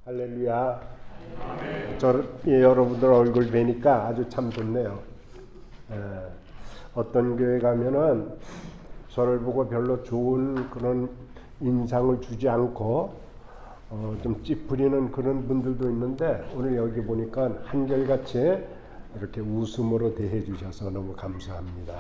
할렐루야. 여러분들 얼굴 뵈니까 아주 참 좋네요. 어떤 교회 가면은 저를 보고 별로 좋은 그런 인상을 주지 않고 좀 찌푸리는 그런 분들도 있는데, 오늘 여기 보니까 한결같이 이렇게 웃음으로 대해 주셔서 너무 감사합니다.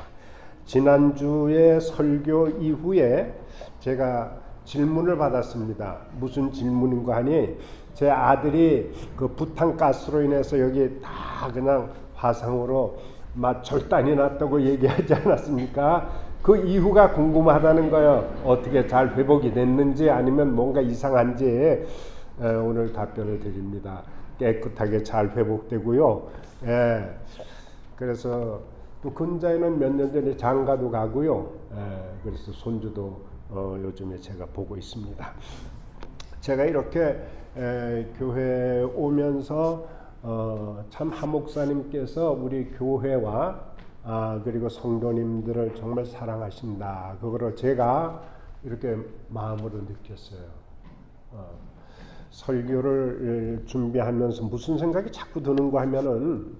지난주에 설교 이후에 제가 질문을 받았습니다. 무슨 질문인가 하니, 제 아들이 그 부탄가스로 인해서 여기 다 그냥 화상으로 막 절단이 났다고 얘기하지 않았습니까? 그 이후가 궁금하다는 거예요. 어떻게 잘 회복이 됐는지 아니면 뭔가 이상한지 오늘 답변을 드립니다. 깨끗하게 잘 회복되고요. 그래서 또 근자에는 몇 년 전에 장가도 가고요. 그래서 손주도 요즘에 제가 보고 있습니다. 제가 이렇게 교회에 오면서 참 한 목사님께서 우리 교회와 그리고 성도님들을 정말 사랑하신다, 그거를 제가 이렇게 마음으로 느꼈어요. 설교를 준비하면서 무슨 생각이 자꾸 드는가 하면은,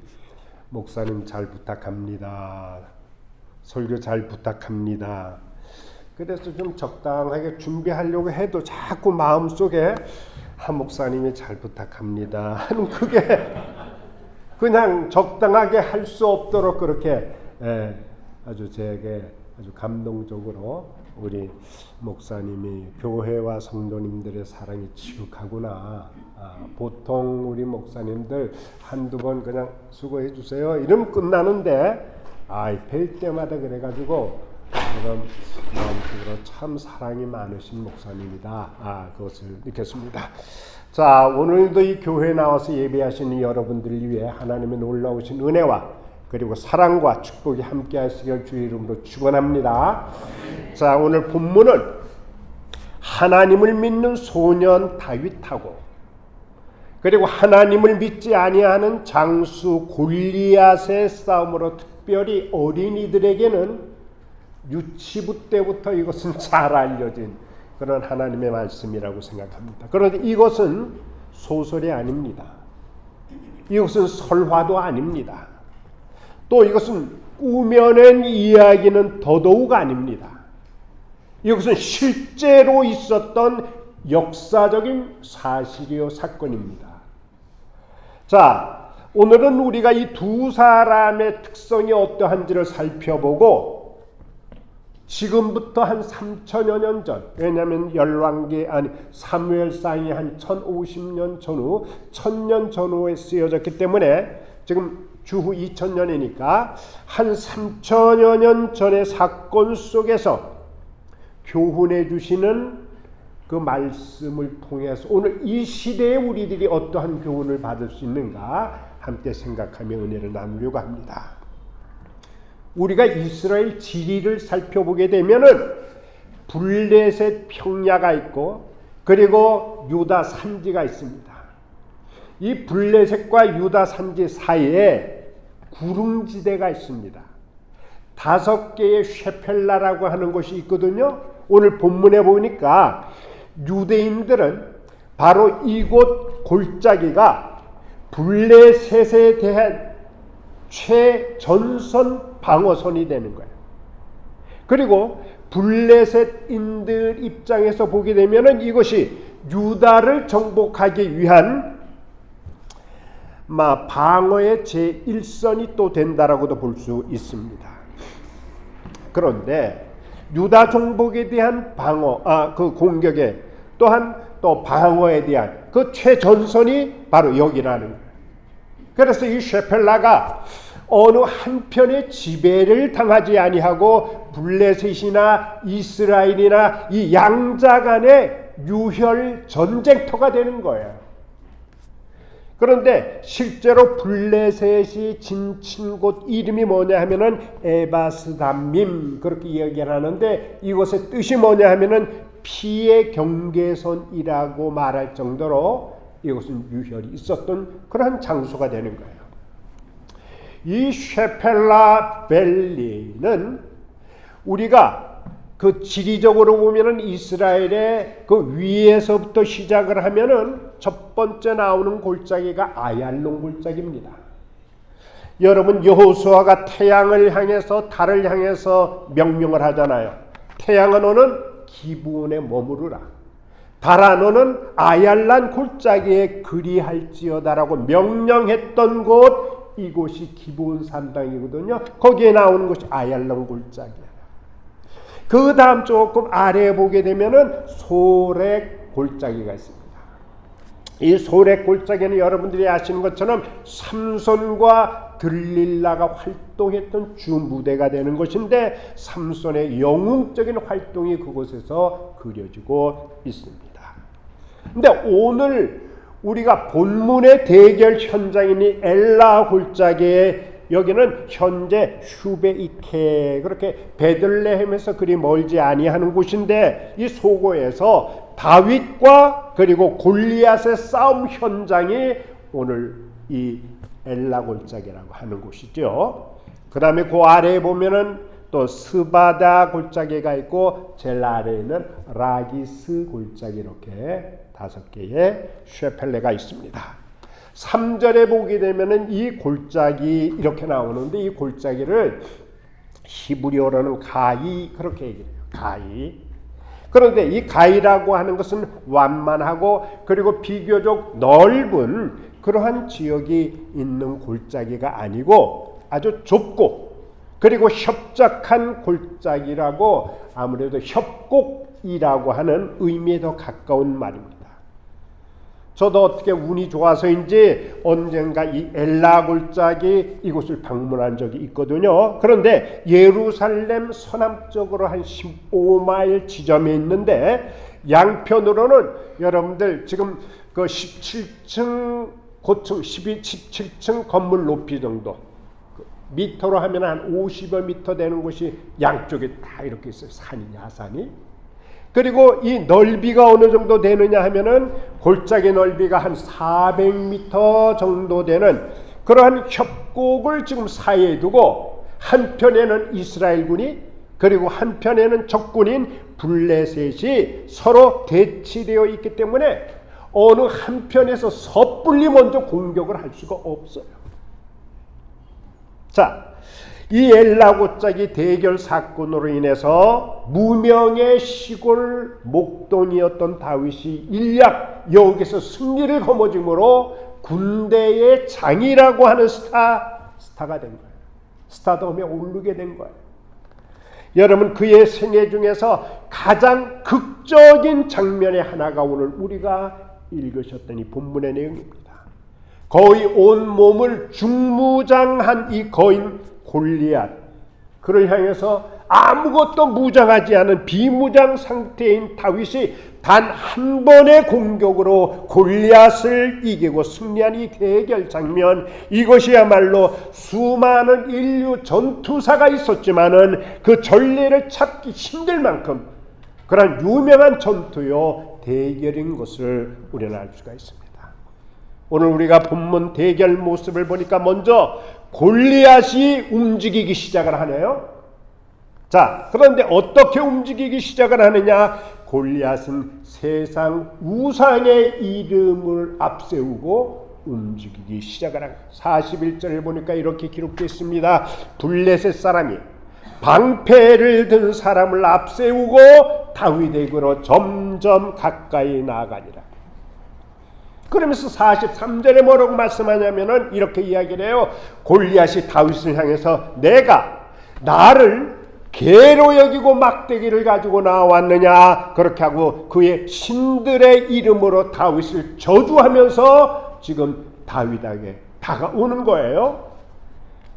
목사님 잘 부탁합니다, 설교 잘 부탁합니다. 그래서 좀 적당하게 준비하려고 해도 자꾸 마음속에 한 목사님이 잘 부탁합니다 하는, 그게 그냥 적당하게 할 수 없도록 그렇게 아주 제게 아주 감동적으로 우리 목사님이 교회와 성도님들의 사랑이 지극하구나. 보통 우리 목사님들 한두 번 그냥 수고해 주세요 이러면 끝나는데, 뵐 때마다 그래가지고 그런 마음속으로 참 사랑이 많으신 목사님이다, 그것을 느꼈습니다. 자, 오늘도 이 교회에 나와서 예배하시는 여러분들을 위해 하나님의 놀라우신 은혜와 그리고 사랑과 축복이 함께 하시길 주의 이름으로 축원합니다. 자, 오늘 본문은 하나님을 믿는 소년 다윗하고 그리고 하나님을 믿지 아니하는 장수 골리앗의 싸움으로, 특별히 어린이들에게는 유치부 때부터 이것은 잘 알려진 그런 하나님의 말씀이라고 생각합니다. 그런데 이것은 소설이 아닙니다. 이것은 설화도 아닙니다. 또 이것은 꾸며낸 이야기는 더더욱 아닙니다. 이것은 실제로 있었던 역사적인 사실이요 사건입니다. 자, 오늘은 우리가 이 두 사람의 특성이 어떠한지를 살펴보고, 지금부터 한 3000여 년 전, 왜냐하면 사무엘상이 한 1050년 전후, 1000년 전후에 쓰여졌기 때문에 지금 주후 2000년이니까 한 3000여 년 전의 사건 속에서 교훈해 주시는 그 말씀을 통해서 오늘 이 시대에 우리들이 어떠한 교훈을 받을 수 있는가 함께 생각하며 은혜를 나누려고 합니다. 우리가 이스라엘 지리를 살펴보게 되면은 블레셋 평야가 있고 그리고 유다 산지가 있습니다. 이 블레셋과 유다 산지 사이에 구릉지대가 있습니다. 5개의 쉐펠라라고 하는 곳이 있거든요. 오늘 본문에 보니까 유대인들은 바로 이곳 골짜기가 블레셋에 대한 최전선 방어선이 되는 거예요. 그리고 블레셋인들 입장에서 보게 되면은 이것이 유다를 정복하기 위한 방어의 제1선이 또 된다라고도 볼 수 있습니다. 그런데 유다 정복에 대한 그 공격에 또한 또 방어에 대한 그 최전선이 바로 여기라는 거예요. 그래서 이 쉐펠라가 어느 한편의 지배를 당하지 아니하고 블레셋이나 이스라엘이나 이 양자 간의 유혈 전쟁터가 되는 거예요. 그런데 실제로 블레셋이 진친 곳 이름이 뭐냐 하면은 에바스담밈, 그렇게 이야기를 하는데, 이것의 뜻이 뭐냐 하면은 피의 경계선이라고 말할 정도로 이것은 유혈이 있었던 그런 장소가 되는 거예요. 이 쉐펠라 밸리는 우리가 그 지리적으로 보면은 이스라엘의 그 위에서부터 시작을 하면은 첫 번째 나오는 골짜기가 아얄론 골짜기입니다. 여러분, 여호수아가 태양을 향해서 달을 향해서 명령을 하잖아요. 태양아 너는 기브온에 머무르라. 달아 너는 아얄란 골짜기에 그리할지어다라고 명령했던 곳, 이곳이 기브온 산당이거든요. 거기에 나오는 것이 아얄란 골짜기예요. 그 다음 조금 아래에 보게 되면은 소렉 골짜기가 있습니다. 이 소렉 골짜기는 여러분들이 아시는 것처럼 삼손과 들릴라가 활동했던 주 무대가 되는 것인데, 삼손의 영웅적인 활동이 그곳에서 그려지고 있습니다. 근데 오늘 우리가 본문의 대결 현장인 이 엘라 골짜기에, 여기는 현재 슈베이케, 그렇게 베들레헴에서 그리 멀지 아니하는 곳인데, 이 소고에서 다윗과 그리고 골리앗의 싸움 현장이 오늘 이 엘라 골짜기라고 하는 곳이죠. 그 다음에 그 아래에 보면은 또 스바다 골짜기가 있고, 제일 아래에는 라기스 골짜기, 이렇게 5개의 쉐펠레가 있습니다. 3절에 보게 되면은 이 골짜기 이렇게 나오는데, 이 골짜기를 히브리어로는 가이, 그렇게 얘기해요. 가이. 그런데 이 가이라고 하는 것은 완만하고 그리고 비교적 넓은 그러한 지역이 있는 골짜기가 아니고, 아주 좁고 그리고 협착한 골짜기라고, 아무래도 협곡이라고 하는 의미에 더 가까운 말입니다. 저도 어떻게 운이 좋아서인지 언젠가 이 엘라 골짜기 이곳을 방문한 적이 있거든요. 그런데 예루살렘 서남쪽으로 한 15마일 지점에 있는데, 양편으로는 여러분들 지금 그 17층 고층 17층 건물 높이 정도, 미터로 하면 한 50여 미터 되는 곳이 양쪽에 다 이렇게 있어요. 산이, 야산이. 그리고 이 넓이가 어느 정도 되느냐 하면은 골짜기 넓이가 한 400m 정도 되는 그러한 협곡을 지금 사이에 두고, 한편에는 이스라엘군이 그리고 한편에는 적군인 블레셋이 서로 대치되어 있기 때문에 어느 한편에서 섣불리 먼저 공격을 할 수가 없어요. 자, 이 엘라 골짜기 대결 사건으로 인해서 무명의 시골 목동이었던 다윗이 일약 여기서 승리를 거머쥐므로 군대의 장이라고 하는 스타가 된 거예요. 스타덤에 오르게 된 거예요. 여러분, 그의 생애 중에서 가장 극적인 장면의 하나가 오늘 우리가 읽으셨던 이 본문의 내용입니다. 거의 온 몸을 중무장한 이 거인 골리앗, 그를 향해서 아무것도 무장하지 않은 비무장 상태인 다윗이 단 한 번의 공격으로 골리앗을 이기고 승리한 이 대결 장면, 이것이야말로 수많은 인류 전투사가 있었지만은 그 전례를 찾기 힘들 만큼 그런 유명한 전투요 대결인 것을 우리는 알 수가 있습니다. 오늘 우리가 본문 대결 모습을 보니까 먼저 골리앗이 움직이기 시작을 하네요. 자, 그런데 어떻게 움직이기 시작을 하느냐? 골리앗은 세상 우상의 이름을 앞세우고 움직이기 시작을 합니다. 41절을 보니까 이렇게 기록되어 있습니다. 블레셋 사람이 방패를 든 사람을 앞세우고 다윗에게로 점점 가까이 나아가니라. 그러면서 43절에 뭐라고 말씀하냐면은 이렇게 이야기를 해요. 골리앗이 다윗을 향해서 내가 나를 개로 여기고 막대기를 가지고 나왔느냐, 그렇게 하고 그의 신들의 이름으로 다윗을 저주하면서 지금 다윗에게 다가오는 거예요.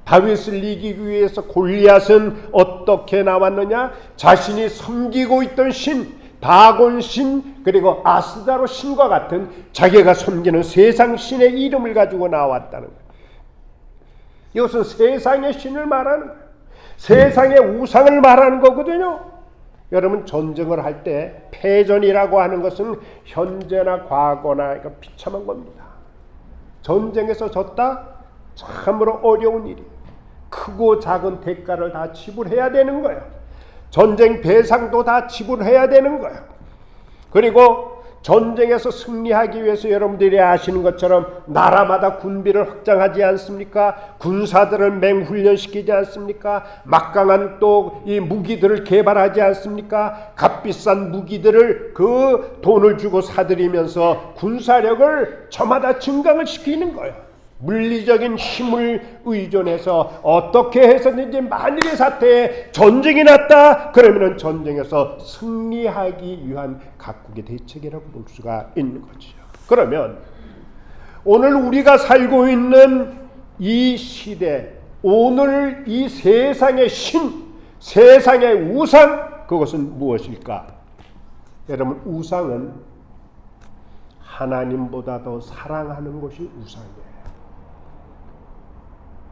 다윗을 이기기 위해서 골리앗은 어떻게 나왔느냐? 자신이 섬기고 있던 신, 다곤 신, 그리고 아스다로 신과 같은 자기가 섬기는 세상 신의 이름을 가지고 나왔다는 거예요. 이것은 세상의 신을 말하는 거예요. 세상의 우상을 말하는 거거든요. 여러분, 전쟁을 할 때 패전이라고 하는 것은 현재나 과거나 이거 비참한 겁니다. 전쟁에서 졌다? 참으로 어려운 일이에요. 크고 작은 대가를 다 지불해야 되는 거예요. 전쟁 배상도 다 지불해야 되는 거예요. 그리고 전쟁에서 승리하기 위해서 여러분들이 아시는 것처럼 나라마다 군비를 확장하지 않습니까? 군사들을 맹훈련시키지 않습니까? 막강한 또 이 무기들을 개발하지 않습니까? 값비싼 무기들을 그 돈을 주고 사들이면서 군사력을 저마다 증강을 시키는 거예요. 물리적인 힘을 의존해서 어떻게 해서든지 만일의 사태에 전쟁이 났다 그러면 전쟁에서 승리하기 위한 각국의 대책이라고 볼 수가 있는 거죠. 그러면 오늘 우리가 살고 있는 이 시대, 오늘 이 세상의 세상의 우상, 그것은 무엇일까? 여러분, 우상은 하나님보다 더 사랑하는 것이 우상이에요.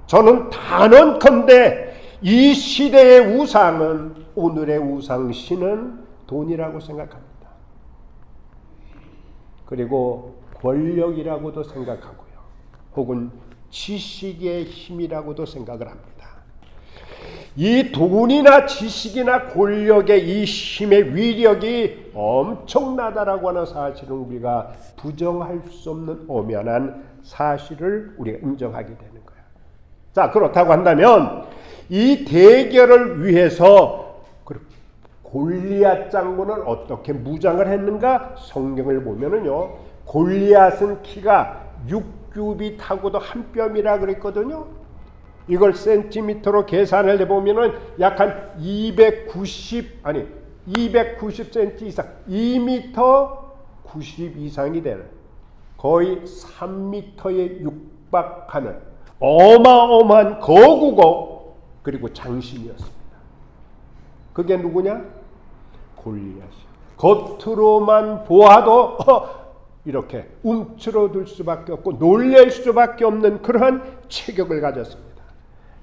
저는 단언컨대 이 시대의 우상은, 오늘의 우상신은 돈이라고 생각합니다. 그리고 권력이라고도 생각하고요. 혹은 지식의 힘이라고도 생각을 합니다. 이 돈이나 지식이나 권력의 이 힘의 위력이 엄청나다라고 하는 사실은 우리가 부정할 수 없는 엄연한 사실을 우리가 인정하게 되는 거예요. 자, 그렇다고 한다면 이 대결을 위해서 골리앗 장군은 어떻게 무장을 했는가? 성경을 보면은요, 골리앗은 키가 6규빗하고도 한 뼘이라 그랬거든요. 이걸 센티미터로 계산을 해보면은 약 한 290cm 이상, 2m 90 이상이 되는, 거의 3m에 육박하는 어마어마한 거구고 그리고 장신이었습니다. 그게 누구냐? 골리앗이. 겉으로만 보아도 이렇게 움츠러들 수밖에 없고 놀랄 수밖에 없는 그러한 체격을 가졌습니다.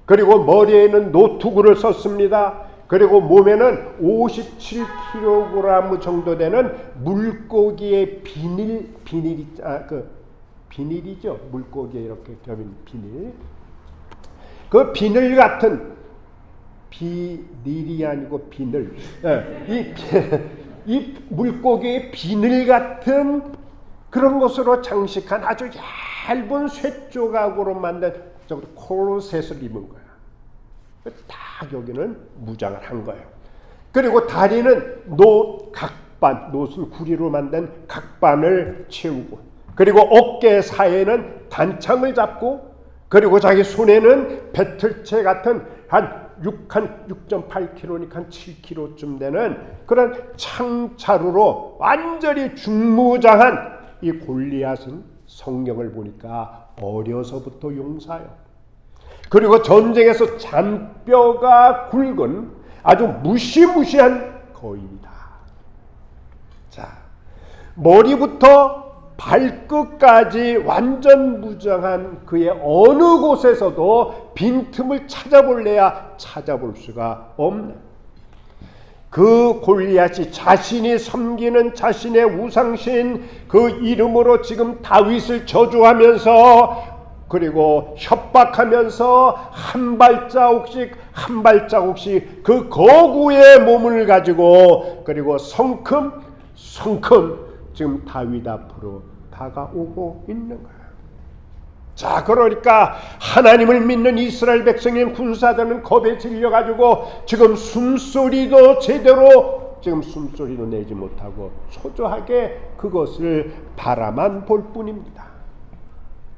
그리고 머리에는 노투구를 썼습니다. 그리고 몸에는 57kg 정도 되는 물고기의 비닐이죠. 물고기에 이렇게 겹인 비닐. 그 비늘 같은, 비닐이 아니고 비늘. 이 물고기의 비늘 같은 그런 것으로 장식한 아주 얇은 쇠조각으로 만든 콜셋을 입은 거야. 딱 여기는 무장을 한 거예요. 그리고 다리는 노은 구리로 만든 각반을 채우고, 그리고 어깨 사이에는 단창을 잡고, 그리고 자기 손에는 배틀채 같은 한 6.8kg니까 한 7kg쯤 되는 그런 창자루로 완전히 중무장한 이 골리앗은 성경을 보니까 어려서부터 용사요. 그리고 전쟁에서 잔뼈가 굵은 아주 무시무시한 거인이다. 자, 머리부터 발끝까지 완전 무장한 그의 어느 곳에서도 빈틈을 찾아볼래야 찾아볼 수가 없는, 그 골리앗이 자신이 섬기는 자신의 우상신 그 이름으로 지금 다윗을 저주하면서, 그리고 협박하면서 한 발자국씩 그 거구의 몸을 가지고, 그리고 성큼 지금 다윗 앞으로 다가오고 있는 거예요. 자, 그러니까 하나님을 믿는 이스라엘 백성인 군사들은 겁에 질려가지고 지금 숨소리도 내지 못하고 초조하게 그것을 바라만 볼 뿐입니다.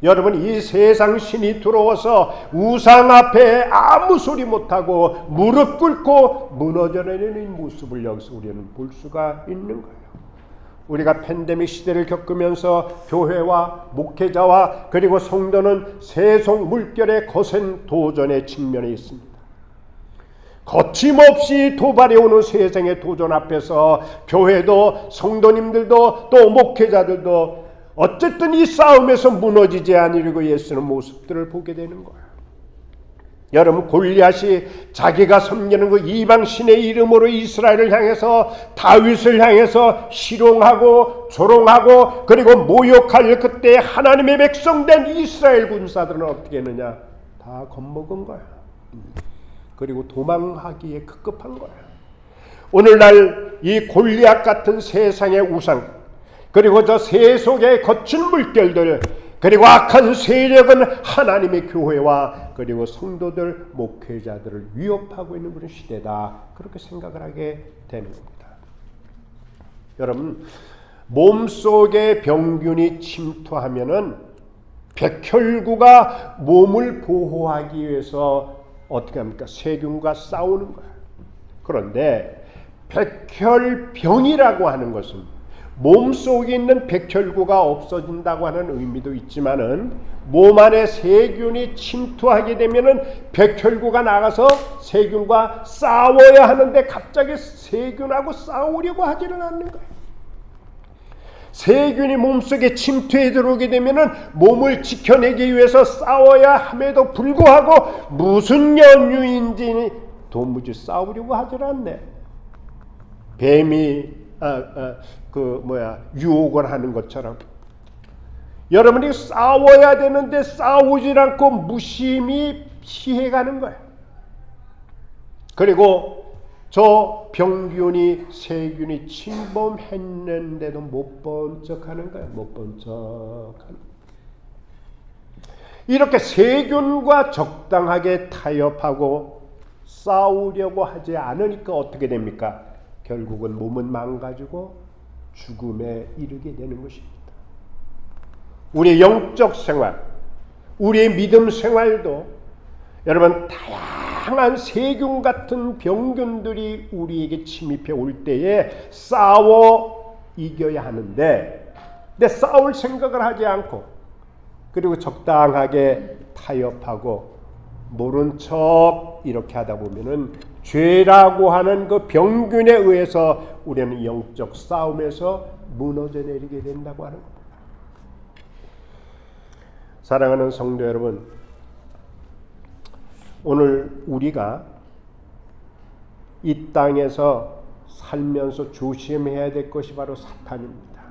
여러분, 이 세상 신이 들어와서 우상 앞에 아무 소리 못하고 무릎 꿇고 무너져내는 모습을 여기서 우리는 볼 수가 있는 거예요. 우리가 팬데믹 시대를 겪으면서 교회와 목회자와 그리고 성도는 세속 물결의 거센 도전에 직면해 있습니다. 거침없이 도발해 오는 세상의 도전 앞에서 교회도 성도님들도 또 목회자들도 어쨌든 이 싸움에서 무너지지 않으려고 애쓰는 모습들을 보게 되는 거예요. 여러분, 골리앗이 자기가 섬기는 그 이방 신의 이름으로 이스라엘을 향해서, 다윗을 향해서 희롱하고 조롱하고 그리고 모욕할 그때 하나님의 백성된 이스라엘 군사들은 어떻게 했느냐? 다 겁먹은 거야. 그리고 도망하기에 급급한 거야. 오늘날 이 골리앗 같은 세상의 우상, 그리고 저 세속의 거친 물결들, 그리고 악한 세력은 하나님의 교회와 그리고 성도들, 목회자들을 위협하고 있는 그런 시대다, 그렇게 생각을 하게 되는 겁니다. 여러분, 몸속에 병균이 침투하면은 백혈구가 몸을 보호하기 위해서 어떻게 합니까? 세균과 싸우는 거예요. 그런데 백혈병이라고 하는 것은 몸속에 있는 백혈구가 없어진다고 하는 의미도 있지만은 몸 안에 세균이 침투하게 되면은 백혈구가 나가서 세균과 싸워야 하는데 갑자기 세균하고 싸우려고 하지는 않는 거예요. 세균이 몸속에 침투해 들어오게 되면은 몸을 지켜내기 위해서 싸워야 함에도 불구하고 무슨 연유인지 도무지 싸우려고 하질 않네. 뱀이 유혹을 하는 것처럼 여러분이 싸워야 되는데 싸우질 않고 무심히 피해가는 거예요. 그리고 저 병균이 세균이 침범했는데도 못 본 척하는 거예요. 못 본 척하는. 이렇게 세균과 적당하게 타협하고 싸우려고 하지 않으니까 어떻게 됩니까? 결국은 몸은 망가지고 죽음에 이르게 되는 것입니다. 우리의 영적 생활, 우리의 믿음 생활도 여러분 다양한 세균 같은 병균들이 우리에게 침입해 올 때에 싸워 이겨야 하는데, 근데 싸울 생각을 하지 않고 그리고 적당하게 타협하고 모른 척 이렇게 하다 보면은 죄라고 하는 그 병균에 의해서 우리는 영적 싸움에서 무너져 내리게 된다고 하는 겁니다. 사랑하는 성도 여러분, 오늘 우리가 이 땅에서 살면서 조심해야 될 것이 바로 사탄입니다.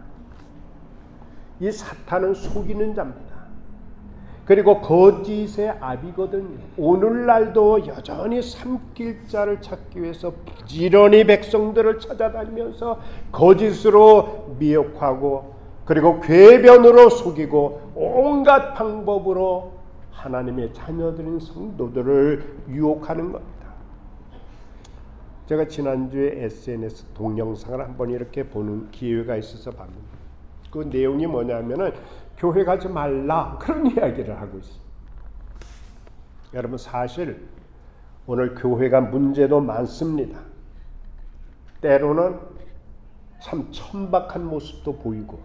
이 사탄은 속이는 자입니다. 그리고 거짓의 아비거든요. 오늘날도 여전히 삼킬자를 찾기 위해서 부지런히 백성들을 찾아다니면서 거짓으로 미혹하고 그리고 궤변으로 속이고 온갖 방법으로 하나님의 자녀들인 성도들을 유혹하는 겁니다. 제가 지난주에 SNS 동영상을 한번 이렇게 보는 기회가 있어서 봤는데 그 내용이 뭐냐면은 교회 가지 말라, 그런 이야기를 하고 있어요. 여러분, 사실 오늘 교회가 문제도 많습니다. 때로는 참 천박한 모습도 보이고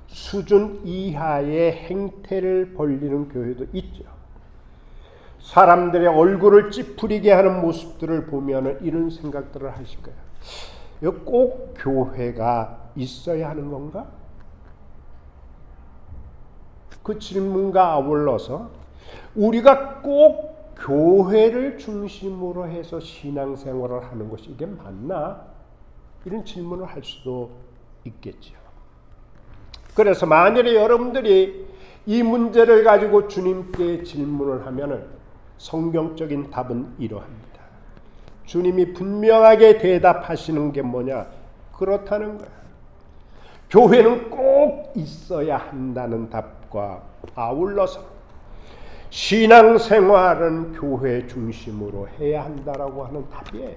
수준 이하의 행태를 벌리는 교회도 있죠. 사람들의 얼굴을 찌푸리게 하는 모습들을 보면 이런 생각들을 하실 거예요. 이거 꼭 교회가 있어야 하는 건가? 그 질문과 아울러서 우리가 꼭 교회를 중심으로 해서 신앙생활을 하는 것이 이게 맞나? 이런 질문을 할 수도 있겠죠. 그래서 만일에 여러분들이 이 문제를 가지고 주님께 질문을 하면은 성경적인 답은 이러합니다. 주님이 분명하게 대답하시는 게 뭐냐? 그렇다는 거야. 교회는 꼭 있어야 한다는 답과 아울러서 신앙생활은 교회 중심으로 해야 한다라고 하는 답이에요.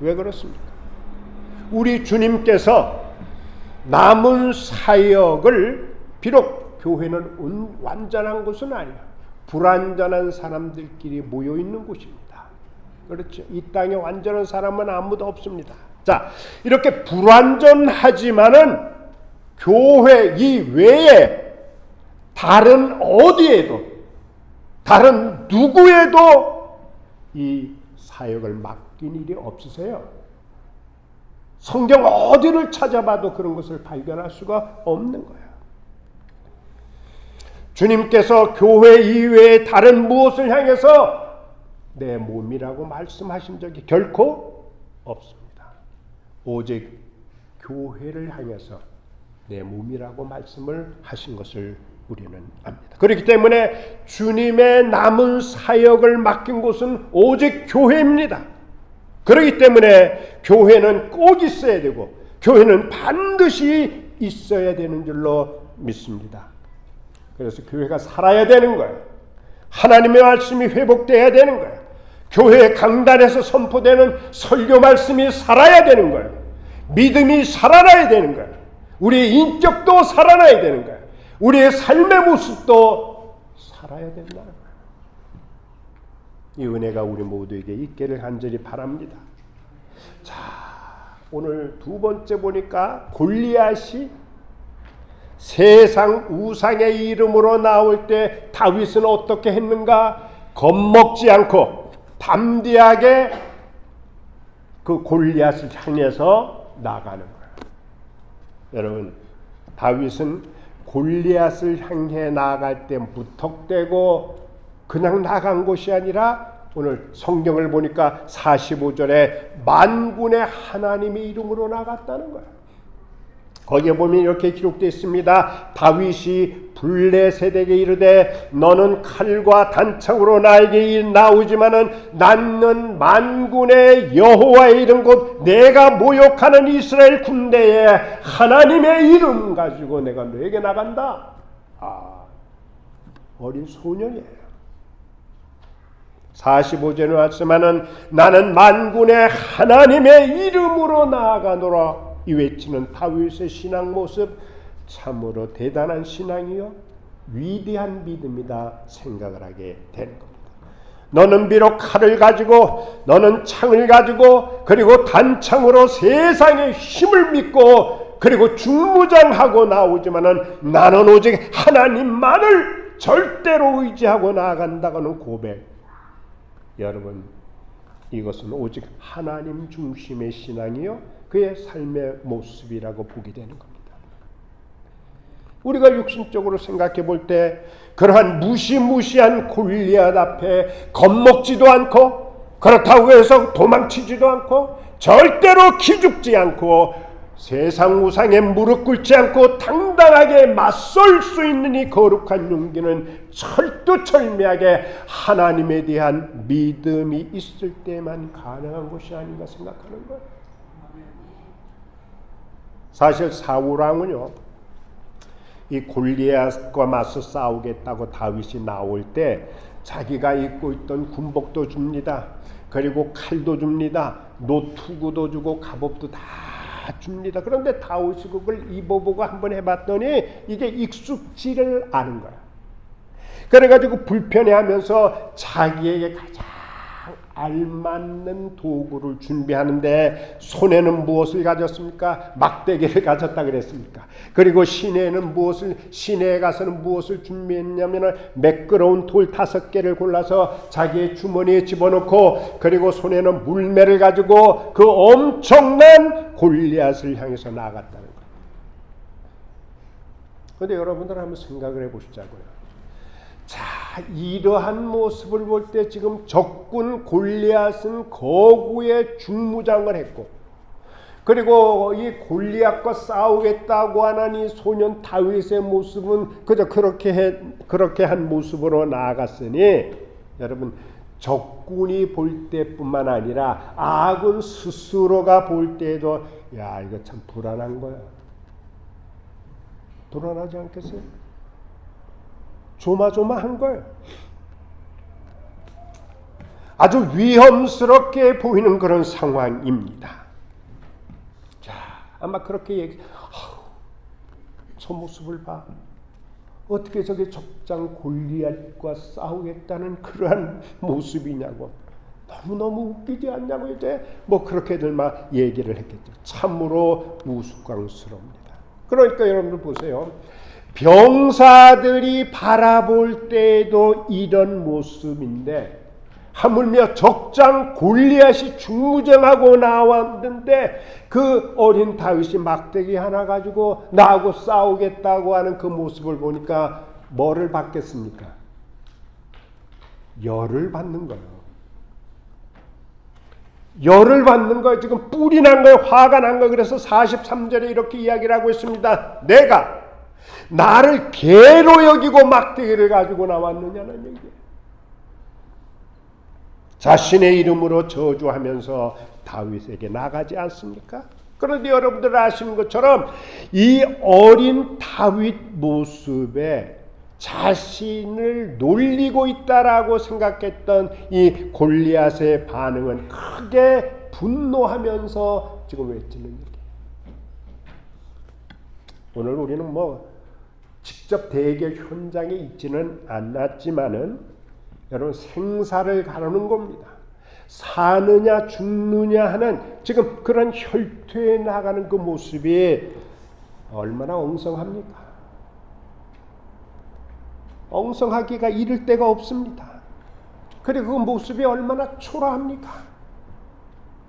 왜 그렇습니까? 우리 주님께서 남은 사역을, 비록 교회는 완전한 곳은 아니에요. 불완전한 사람들끼리 모여 있는 곳입니다. 그렇죠? 이 땅에 완전한 사람은 아무도 없습니다. 자, 이렇게 불완전하지만은 교회 이외에 다른 어디에도, 다른 누구에도 이 사역을 맡긴 일이 없으세요. 성경 어디를 찾아봐도 그런 것을 발견할 수가 없는 거예요. 주님께서 교회 이외에 다른 무엇을 향해서 내 몸이라고 말씀하신 적이 결코 없습니다. 오직 교회를 향해서 내 몸이라고 말씀을 하신 것을 우리는 압니다. 그렇기 때문에 주님의 남은 사역을 맡긴 곳은 오직 교회입니다. 그렇기 때문에 교회는 꼭 있어야 되고 교회는 반드시 있어야 되는 줄로 믿습니다. 그래서 교회가 살아야 되는 거예요. 하나님의 말씀이 회복돼야 되는 거예요. 교회 강단에서 선포되는 설교 말씀이 살아야 되는 거예요. 믿음이 살아나야 되는 거예요. 우리의 인격도 살아나야 되는 거예요. 우리의 삶의 모습도 살아야 된다는 거예요. 이 은혜가 우리 모두에게 있기를 간절히 바랍니다. 자, 오늘 두 번째 보니까 골리앗이 세상 우상의 이름으로 나올 때 다윗은 어떻게 했는가? 겁먹지 않고 담대하게 그 골리앗을 향해서 나가는 거예요. 여러분, 다윗은 골리앗을 향해 나갈 때 무턱대고 그냥 나간 것이 아니라 오늘 성경을 보니까 45절에 만군의 하나님의 이름으로 나갔다는 거예요. 거기에 보면 이렇게 기록되어 있습니다. 다윗이 블레셋에게 이르되 너는 칼과 단창으로 나에게 나오지만은 나는 만군의 여호와의 이름 곧 내가 모욕하는 이스라엘 군대에 하나님의 이름 가지고 내가 너에게 나간다. 어린 소년이에요. 45절에 왔지만은 나는 만군의 하나님의 이름으로 나아가노라. 이 외치는 다윗의 신앙 모습 참으로 대단한 신앙이요 위대한 믿음이다 생각을 하게 되는 겁니다. 너는 비록 칼을 가지고 너는 창을 가지고 그리고 단창으로 세상의 힘을 믿고 그리고 중무장하고 나오지만은 나는 오직 하나님만을 절대로 의지하고 나아간다고는 고백. 여러분, 이것은 오직 하나님 중심의 신앙이요 그의 삶의 모습이라고 보게 되는 겁니다. 우리가 육신적으로 생각해 볼 때 그러한 무시무시한 골리앗 앞에 겁먹지도 않고 그렇다고 해서 도망치지도 않고 절대로 기죽지 않고 세상 우상에 무릎 꿇지 않고 당당하게 맞설 수 있는 이 거룩한 용기는 철두철미하게 하나님에 대한 믿음이 있을 때만 가능한 것이 아닌가 생각하는 거예요. 사실 사울왕은요, 이 골리앗과 맞서 싸우겠다고 다윗이 나올 때 자기가 입고 있던 군복도 줍니다. 그리고 칼도 줍니다. 노투구도 주고 갑옷도 다 줍니다. 그런데 다윗이 그걸 입어보고 한번 해봤더니 이게 익숙지를 않은 거야. 그래가지고 불편해하면서 자기에게 가장 알맞는 도구를 준비하는데 손에는 무엇을 가졌습니까? 막대기를 가졌다 그랬습니까? 그리고 시내에 가서는 무엇을 준비했냐면 매끄러운 돌 5개를 골라서 자기의 주머니에 집어넣고 그리고 손에는 물매를 가지고 그 엄청난 골리앗을 향해서 나갔다는 거예요. 그런데 여러분들 한번 생각을 해보시자고요. 자, 이러한 모습을 볼 때 지금 적군 골리앗은 거구의 중무장을 했고 그리고 이 골리앗과 싸우겠다고 하는 이 소년 다윗의 모습은 그저 그렇게 한 모습으로 나아갔으니 여러분 적군이 볼 때뿐만 아니라 아군 스스로가 볼 때에도 야 이거 참 불안한 거야. 불안하지 않겠어요? 조마조마한 거예요. 아주 위험스럽게 보이는 그런 상황입니다. 자, 아마 그렇게 저 모습을 봐. 어떻게 저게 적장 골리앗과 싸우겠다는 그러한 모습이냐고. 너무너무 웃기지 않냐고 이제 뭐 그렇게들 막 얘기를 했겠죠. 참으로 우스꽝스럽습니다. 그러니까 여러분들 보세요. 병사들이 바라볼 때에도 이런 모습인데 하물며 적장 골리앗이 중무장하고 나왔는데 그 어린 다윗이 막대기 하나 가지고 나하고 싸우겠다고 하는 그 모습을 보니까 뭐를 받겠습니까? 열을 받는 거예요. 열을 받는 거예요. 지금 뿔이 난 거예요. 화가 난 거예요. 그래서 43절에 이렇게 이야기를 하고 있습니다. 내가 나를 개로 여기고 막대기를 가지고 나왔느냐는 얘기예요. 자신의 이름으로 저주하면서 다윗에게 나가지 않습니까? 그런데 여러분들 아시는 것처럼 이 어린 다윗 모습에 자신을 놀리고 있다라고 생각했던 이 골리앗의 반응은 크게 분노하면서 지금 외치는 일이에요. 오늘 우리는 직접 대결 현장에 있지는 않았지만은 여러분 생사를 가르는 겁니다. 사느냐 죽느냐 하는 지금 그런 혈투에 나가는 그 모습이 얼마나 엉성합니까? 엉성하기가 이를 데가 없습니다. 그리고 그 모습이 얼마나 초라합니까?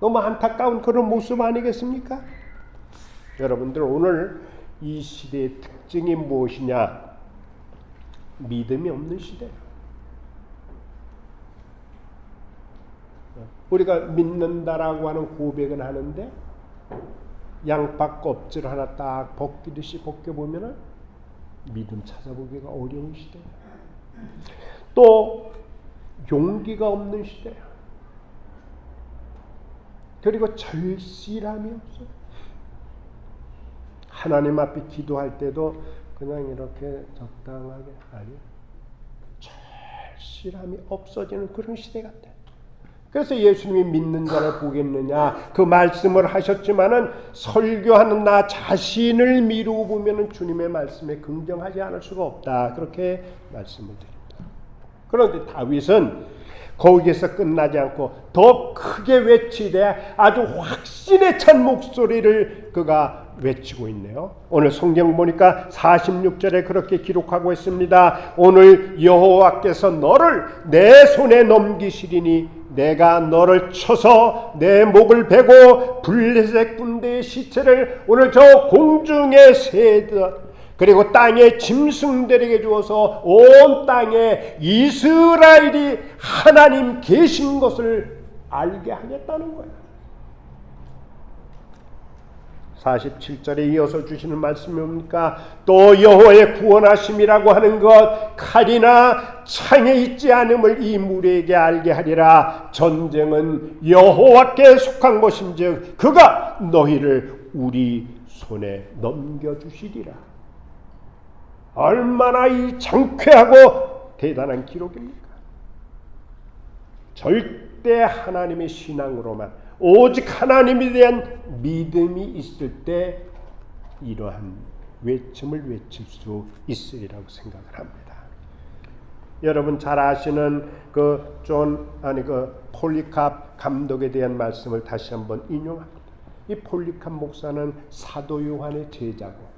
너무 안타까운 그런 모습 아니겠습니까? 여러분들 오늘 이 시대의 특징이 무엇이냐? 믿음이 없는 시대예요. 우리가 믿는다라고 하는 고백은 하는데 양파 껍질 하나 딱 벗기듯이 벗겨보면 믿음 찾아보기가 어려운 시대예요. 또 용기가 없는 시대예요. 그리고 절실함이 없어요. 하나님 앞에 기도할 때도 그냥 이렇게 적당하게 절실함이 없어지는 그런 시대 같아요. 그래서 예수님이 믿는 자를 보겠느냐 그 말씀을 하셨지만은 설교하는 나 자신을 미루고 보면은 주님의 말씀에 긍정하지 않을 수가 없다. 그렇게 말씀을 드립니다. 그런데 다윗은 거기에서 끝나지 않고 더 크게 외치되 아주 확신에 찬 목소리를 그가 외치고 있네요. 오늘 성경 보니까 46절에 그렇게 기록하고 있습니다. 오늘 여호와께서 너를 내 손에 넘기시리니 내가 너를 쳐서 내 목을 베고 블레셋 군대의 시체를 오늘 저 공중에 세다. 그리고 땅의 짐승들에게 주어서 온 땅에 이스라엘이 하나님 계신 것을 알게 하겠다는 거예요. 47절에 이어서 주시는 말씀이 뭡니까? 또 여호와의 구원하심이라고 하는 것 칼이나 창에 있지 않음을 이 무리에게 알게 하리라. 전쟁은 여호와께 속한 것인즉 그가 너희를 우리 손에 넘겨주시리라. 얼마나 이 장쾌하고 대단한 기록입니까? 절대 하나님의 신앙으로만 오직 하나님에 대한 믿음이 있을 때 이러한 외침을 외칠 수 있으리라고 생각을 합니다. 여러분 잘 아시는 그 폴리캅 감독에 대한 말씀을 다시 한번 인용합니다. 이 폴리캅 목사는 사도 요한의 제자고,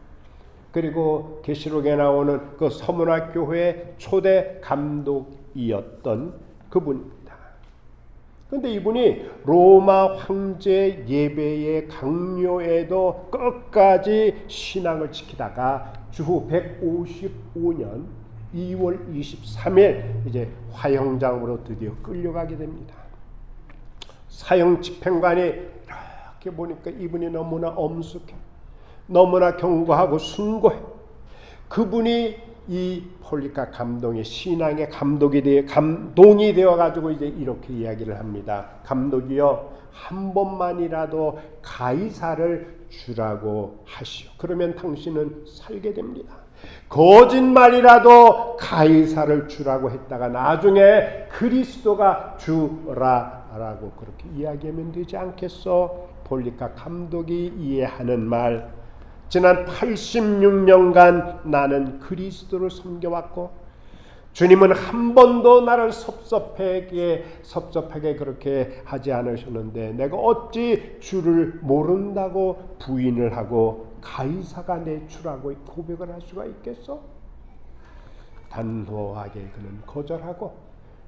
그리고 계시록에 나오는 그 서문화 교회의 초대 감독이었던 그분입니다. 그런데 이분이 로마 황제 예배의 강요에도 끝까지 신앙을 지키다가 주후 155년 2월 23일 이제 화형장으로 드디어 끌려가게 됩니다. 사형 집행관이 이렇게 보니까 이분이 너무나 엄숙해, 너무나 견고하고 숭고해. 그분이 이 폴리캅 감독의 신앙의 감동이 되어가지고 이제 이렇게 이야기를 합니다. 감독이여, 한 번만이라도 가이사를 주라고 하시오. 그러면 당신은 살게 됩니다. 거짓말이라도 가이사를 주라고 했다가 나중에 그리스도가 주라라고 그렇게 이야기하면 되지 않겠어? 폴리캅 감독이 이해하는 말. 지난 86년간 나는 그리스도를 섬겨왔고 주님은 한 번도 나를 섭섭하게 그렇게 하지 않으셨는데 내가 어찌 주를 모른다고 부인을 하고 가이사가 내 주라고 고백을 할 수가 있겠어? 단호하게 그는 거절하고,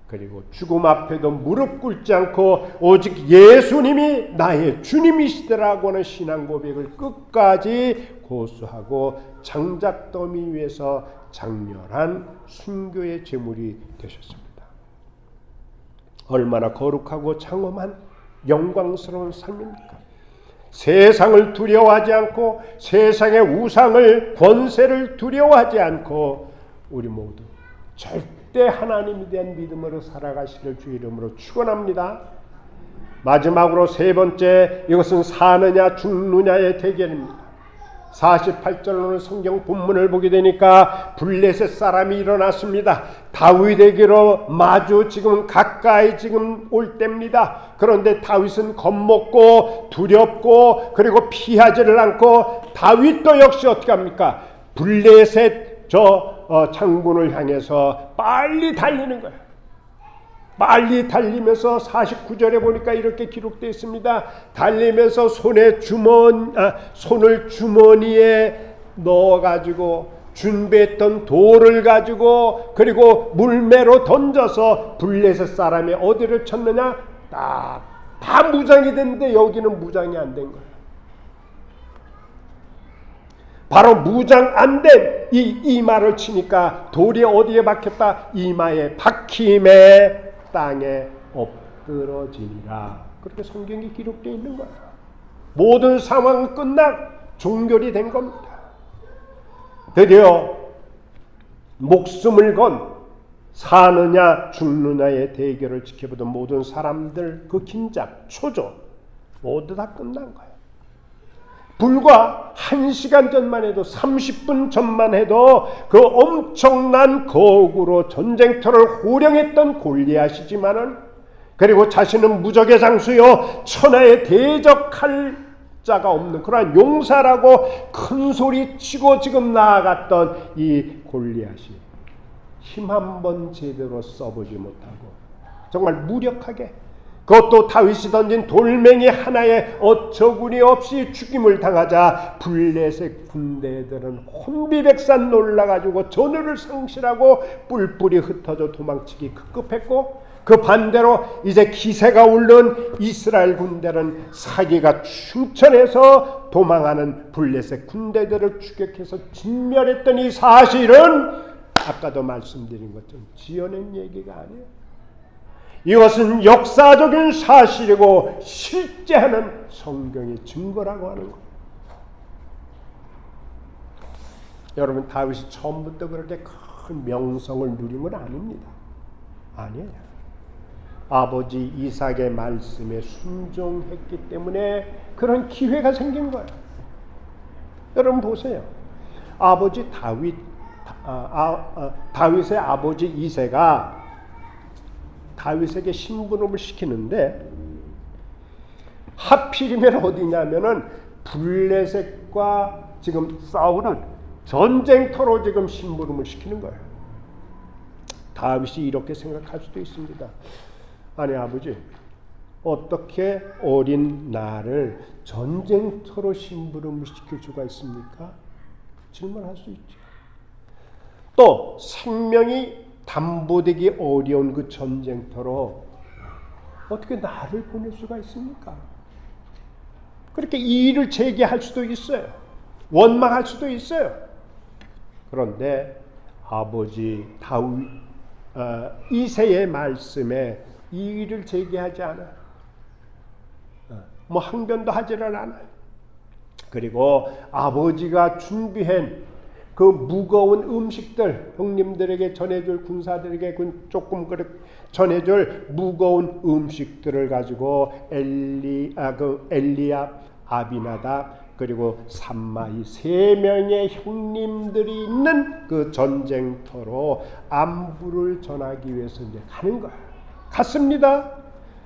그리고 죽음 앞에도 무릎 꿇지 않고 오직 예수님이 나의 주님이시더라고 하는 신앙 고백을 끝까지 고수하고 장작더미 위에서 장렬한 순교의 제물이 되셨습니다. 얼마나 거룩하고 장엄한 영광스러운 삶입니까? 세상을 두려워하지 않고 세상의 우상을 권세를 두려워하지 않고 우리 모두 절대 하나님에 대한 믿음으로 살아가시길 주 이름으로 축원합니다. 마지막으로 세 번째, 이것은 사느냐 죽느냐의 대결입니다. 48절로는 성경 본문을 보게 되니까 블레셋 사람이 일어났습니다. 다윗에게로 마주 지금 가까이 지금 올 때입니다. 그런데 다윗은 겁먹고 두렵고 그리고 피하지를 않고, 다윗도 역시 어떻게 합니까? 블레셋 장군을 향해서 빨리 달리는 거예요. 빨리 달리면서 49절에 보니까 이렇게 기록되어 있습니다. 달리면서 손을 주머니에 넣어가지고 준비했던 돌을 가지고 그리고 물매로 던져서 블레셋 사람이 어디를 쳤느냐? 다 무장이 됐는데 여기는 무장이 안 된 거예요. 바로 무장 안 된 이 이마를 치니까 돌이 어디에 박혔다? 이마에 박힘에 땅에 엎드러지니라. 그렇게 성경이 기록되어 있는 거야. 모든 상황은 끝나 종결이 된 겁니다. 드디어 목숨을 건 사느냐 죽느냐의 대결을 지켜보던 모든 사람들, 그 긴장, 초조 모두 다 끝난 거예요. 불과 1시간 전만 해도, 30분 전만 해도 그 엄청난 거구로 전쟁터를 호령했던 골리앗이지만은, 그리고 자신은 무적의 장수요 천하에 대적할 자가 없는 그러한 용사라고 큰 소리 치고 지금 나아갔던 이 골리앗이 힘 한 번 제대로 써보지 못하고 정말 무력하게, 그것도 다윗이 던진 돌멩이 하나에 어처구니 없이 죽임을 당하자 블레셋 군대들은 혼비백산 놀라가지고 전우를 상실하고 뿔뿔이 흩어져 도망치기 급급했고, 그 반대로 이제 기세가 오른 이스라엘 군대는 사기가 충천해서 도망하는 블레셋 군대들을 추격해서 진멸했던 이 사실은 아까도 말씀드린 것처럼 지어낸 얘기가 아니에요. 이것은 역사적인 사실이고 실제하는 성경의 증거라고 하는 것. 여러분, 다윗이 처음부터 그렇게 큰 명성을 누린 건 아닙니다. 아니에요. 아버지 이삭의 말씀에 순종했기 때문에 그런 기회가 생긴 거예요. 여러분 보세요. 아버지 다윗의 아버지 이새가 다윗에게 심부름을 시키는데, 하필이면 어디냐면은 블레셋과 지금 싸우는 전쟁터로 지금 심부름을 시키는 거예요. 다윗이 이렇게 생각할 수도 있습니다. 아니 아버지, 어떻게 어린 나를 전쟁터로 심부름을 시킬 수가 있습니까? 질문할 수 있죠. 또 생명이 담보되기 어려운 그 전쟁터로 어떻게 나를 보낼 수가 있습니까? 그렇게 이의를 제기할 수도 있어요. 원망할 수도 있어요. 그런데 아버지 이새의 말씀에 이의를 제기하지 않아요. 뭐 항변도 하지를 않아요. 그리고 아버지가 준비한 그 무거운 음식들, 형님들에게 전해줄, 군사들에게 조금 전해줄 무거운 음식들을 가지고 엘리압, 아비나답, 그리고 삼마이 세 명의 형님들이 있는 그 전쟁터로 안부를 전하기 위해서 이제 가는 거야. 갔습니다.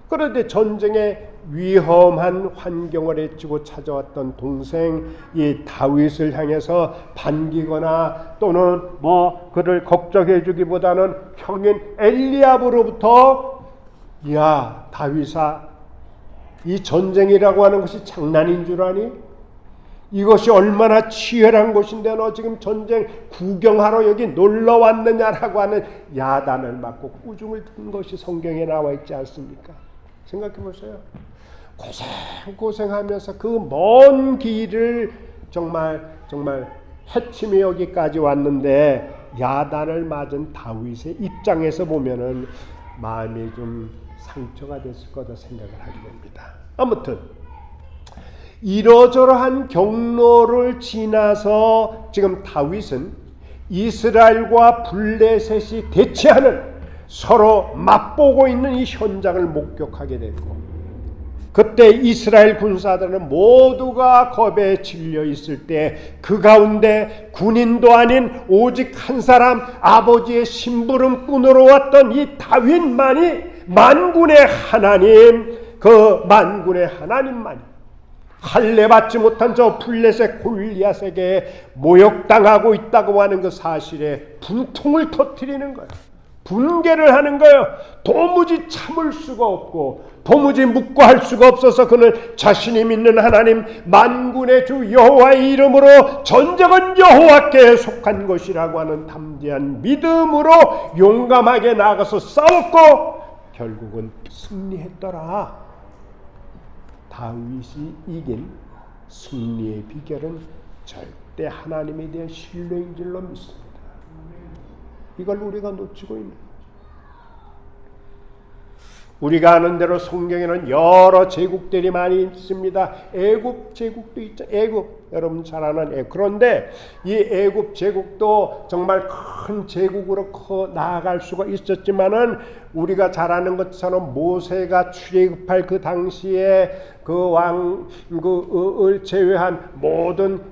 그런데 전쟁의 위험한 환경을 헤치고 찾아왔던 동생 이 다윗을 향해서 반기거나 또는 뭐 그를 걱정해 주기보다는 형인 엘리압으로부터, 야 다윗아, 이 전쟁이라고 하는 것이 장난인 줄 아니? 이것이 얼마나 치열한 곳인데 너 지금 전쟁 구경하러 여기 놀러 왔느냐라고 하는 야단을 맞고 꾸중을 든 것이 성경에 나와 있지 않습니까? 생각해 보세요. 고생하면서 그 먼 길을 정말 헤치며 여기까지 왔는데 야단을 맞은 다윗의 입장에서 보면은 마음이 좀 상처가 됐을 거다 생각을 하게 됩니다. 아무튼 이러저러한 경로를 지나서 지금 다윗은 이스라엘과 블레셋이 대치하는, 서로 맞보고 있는 이 현장을 목격하게 됐고, 그때 이스라엘 군사들은 모두가 겁에 질려 있을 때 그 가운데 군인도 아닌 오직 한 사람 아버지의 심부름꾼으로 왔던 이 다윗만이 만군의 하나님, 그 만군의 하나님만이 할례 받지 못한 저 블레셋 골리앗에게 모욕당하고 있다고 하는 그 사실에 분통을 터뜨리는 거예요. 분개를 하는 거예요. 도무지 참을 수가 없고 도무지 묵고할 수가 없어서 그는 자신이 믿는 하나님 만군의 주 여호와의 이름으로 전쟁은 여호와께 속한 것이라고 하는 담대한 믿음으로 용감하게 나가서 싸웠고 결국은 승리했더라. 다윗이 이긴 승리의 비결은 절대 하나님에 대한 신뢰인 줄로 믿습니다. 이걸 우리가 놓치고 있는 거죠. 우리가 아는 대로 성경에는 여러 제국들이 많이 있습니다. 애굽 제국도 있죠. 애굽, 여러분 잘 아는 애굽. 그런데 이 애굽 제국도 정말 큰 제국으로 커 나아갈 수가 있었지만은 우리가 잘 아는 것처럼 모세가 출애굽할 그 당시에 그을 제외한 모든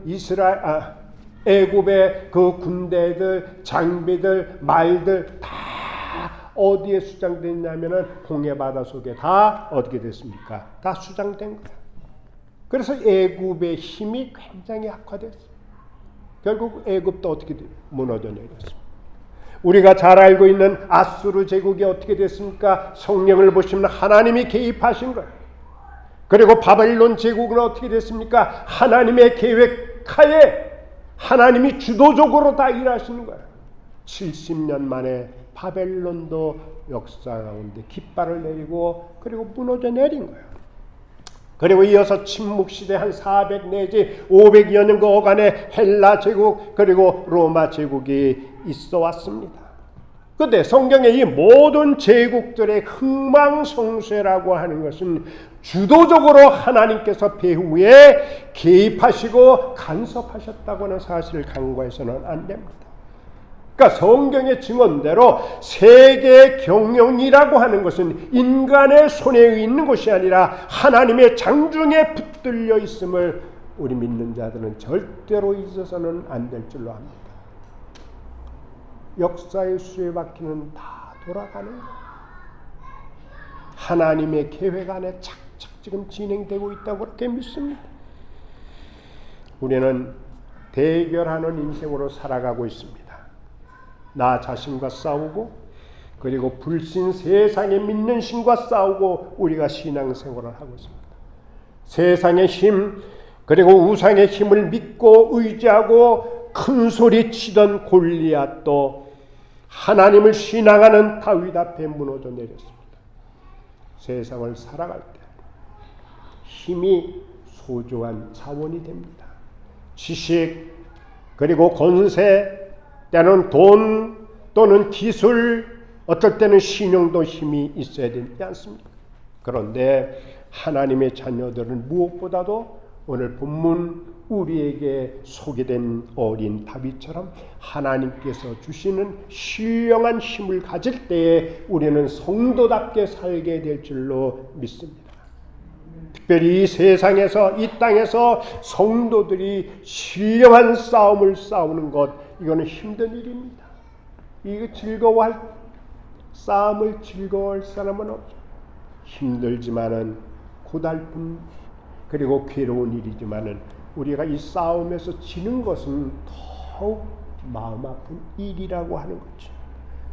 애굽의 그 군대들, 장비들, 말들 다 어디에 수장됐냐면은 홍해 바다 속에 다 어떻게 됐습니까? 다 수장된 거야. 그래서 애굽의 힘이 굉장히 약화됐어요. 결국 애굽도 어떻게 무너져 내렸습니다. 우리가 잘 알고 있는 아수르 제국이 어떻게 됐습니까? 성경을 보시면 하나님이 개입하신 거예요. 그리고 바벨론 제국은 어떻게 됐습니까? 하나님의 계획하에 하나님이 주도적으로 다 일하시는 거예요. 70년 만에 바벨론도 역사 가운데 깃발을 내리고 그리고 무너져 내린 거예요. 그리고 이어서 침묵시대 한 400 내지 500여 년 그 어간에 헬라 제국 그리고 로마 제국이 있어 왔습니다. 그런데 성경의 이 모든 제국들의 흥망성쇠라고 하는 것은 주도적으로 하나님께서 배후에 개입하시고 간섭하셨다고 하는 사실을 간과해서는 안 됩니다. 그러니까 성경의 증언대로 세계 경영이라고 하는 것은 인간의 손에 있는 것이 아니라 하나님의 장중에 붙들려 있음을 우리 믿는 자들은 절대로 잊어서는 안 될 줄로 압니다. 역사의 수레바퀴는 다 돌아가는 거예요. 하나님의 계획 안에 착착 지금 진행되고 있다고 그렇게 믿습니다. 우리는 대결하는 인생으로 살아가고 있습니다. 나 자신과 싸우고 그리고 불신 세상에 믿는 신과 싸우고 우리가 신앙생활을 하고 있습니다. 세상의 힘 그리고 우상의 힘을 믿고 의지하고 큰 소리 치던 골리앗도 하나님을 신앙하는 다윗 앞에 무너져 내렸습니다. 세상을 살아갈 때 힘이 소중한 자원이 됩니다. 지식 그리고 권세 때는 돈 또는 기술 어떨 때는 신용도 힘이 있어야 되지 않습니까? 그런데 하나님의 자녀들은 무엇보다도 오늘 본문 우리에게 소개된 어린 다윗처럼 하나님께서 주시는 신령한 힘을 가질 때에 우리는 성도답게 살게 될 줄로 믿습니다. 특별히 이 세상에서 이 땅에서 성도들이 신령한 싸움을 싸우는 것 이거는 힘든 일입니다. 이거 싸움을 즐거워할 사람은 없죠. 힘들지만은 고달픈 그리고 괴로운 일이지만은 우리가 이 싸움에서 지는 것은 더욱 마음 아픈 일이라고 하는 거죠.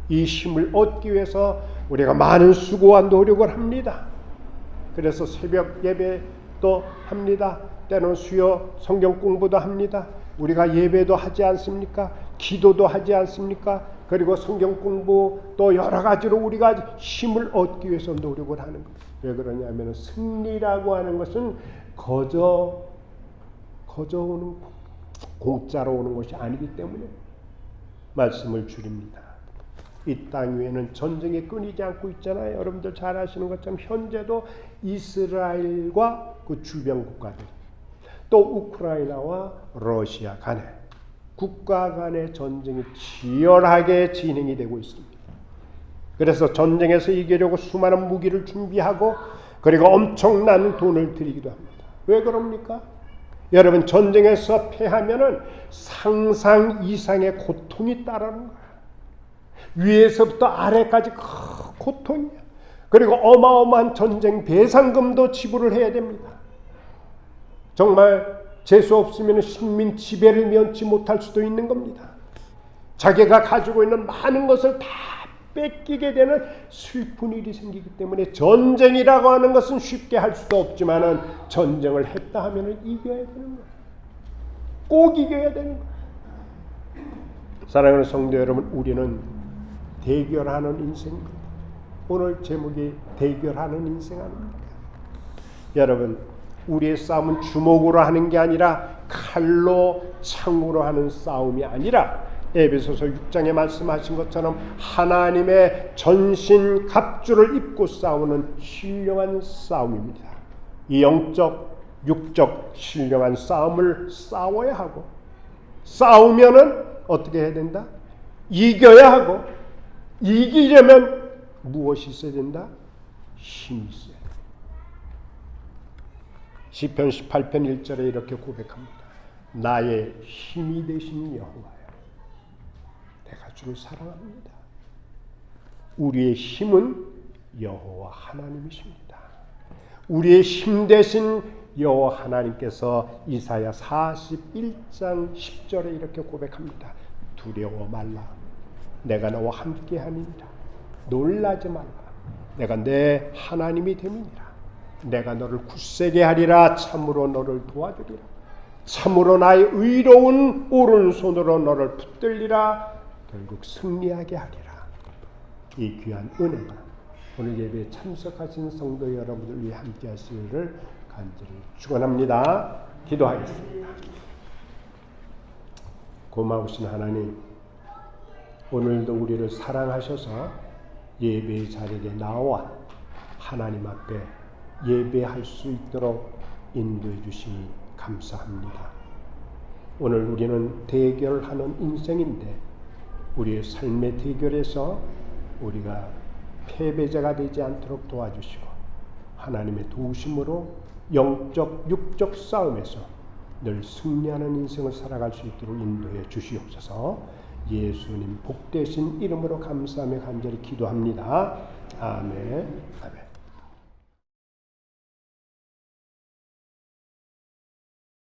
이 힘을 얻기 위해서 우리가 많은 수고와 노력을 합니다. 그래서 새벽 예배도 합니다. 때는 수요 성경 공부도 합니다. 우리가 예배도 하지 않습니까? 기도도 하지 않습니까? 그리고 성경 공부 또 여러 가지로 우리가 힘을 얻기 위해서 노력을 하는 거예요. 왜 그러냐면 승리라고 하는 것은 거저 오는 공짜로 오는 것이 아니기 때문에 말씀을 줄입니다. 이 땅 위에는 전쟁이 끊이지 않고 있잖아요. 여러분들 잘 아시는 것처럼 현재도 이스라엘과 그 주변 국가들 또 우크라이나와 러시아 간에 국가 간의 전쟁이 치열하게 진행이 되고 있습니다. 그래서 전쟁에서 이기려고 수많은 무기를 준비하고 그리고 엄청난 돈을 들이기도 합니다. 왜 그럽니까? 여러분, 전쟁에서 패하면은 상상 이상의 고통이 따르는 거예요. 위에서부터 아래까지 고통이야. 그리고 어마어마한 전쟁 배상금도 지불을 해야 됩니다. 정말 재수 없으면 식민 지배를 면치 못할 수도 있는 겁니다. 자기가 가지고 있는 많은 것을 다 뺏기게 되는 슬픈 일이 생기기 때문에 전쟁이라고 하는 것은 쉽게 할 수도 없지만은 전쟁을 했다 하면은 이겨야 되는 거예요. 꼭 이겨야 되는 거예요. 사랑하는 성도 여러분, 우리는 대결하는 인생입니다. 오늘 제목이 대결하는 인생 아닙니까? 여러분, 우리의 싸움은 주먹으로 하는 게 아니라 칼로 창으로 하는 싸움이 아니라 에베소서 6장에 말씀하신 것처럼 하나님의 전신 갑주를 입고 싸우는 신령한 싸움입니다. 이 영적, 육적 신령한 싸움을 싸워야 하고, 싸우면은 어떻게 해야 된다? 이겨야 하고, 이기려면 무엇이 있어야 된다? 힘이 있어야 된다. 시편 18편 1절에 이렇게 고백합니다. 나의 힘이 되신 여호와여, 내가 주를 사랑합니다. 우리의 힘은 여호와 하나님이십니다. 우리의 힘 되신 여호와 하나님께서 이사야 41장 10절에 이렇게 고백합니다. 두려워 말라. 내가 너와 함께하니라. 놀라지 말라. 내가 내 하나님이 됨이니라. 내가 너를 굳세게 하리라. 참으로 너를 도와주리라. 참으로 나의 의로운 오른손으로 너를 붙들리라. 결국 승리하게 하리라. 이 귀한 은혜가 오늘 예배에 참석하신 성도 여러분들 위해 함께 하시기를 간절히 축원합니다. 기도하겠습니다. 고마우신 하나님, 오늘도 우리를 사랑하셔서 예배의 자리에 나와 하나님 앞에 예배할 수 있도록 인도해 주시니 감사합니다. 오늘 우리는 대결하는 인생인데 우리의 삶의 대결에서 우리가 패배자가 되지 않도록 도와주시고 하나님의 도우심으로 영적, 육적 싸움에서 늘 승리하는 인생을 살아갈 수 있도록 인도해 주시옵소서. 예수님 복되신 이름으로 감사하며 간절히 기도합니다. 아멘. 아멘.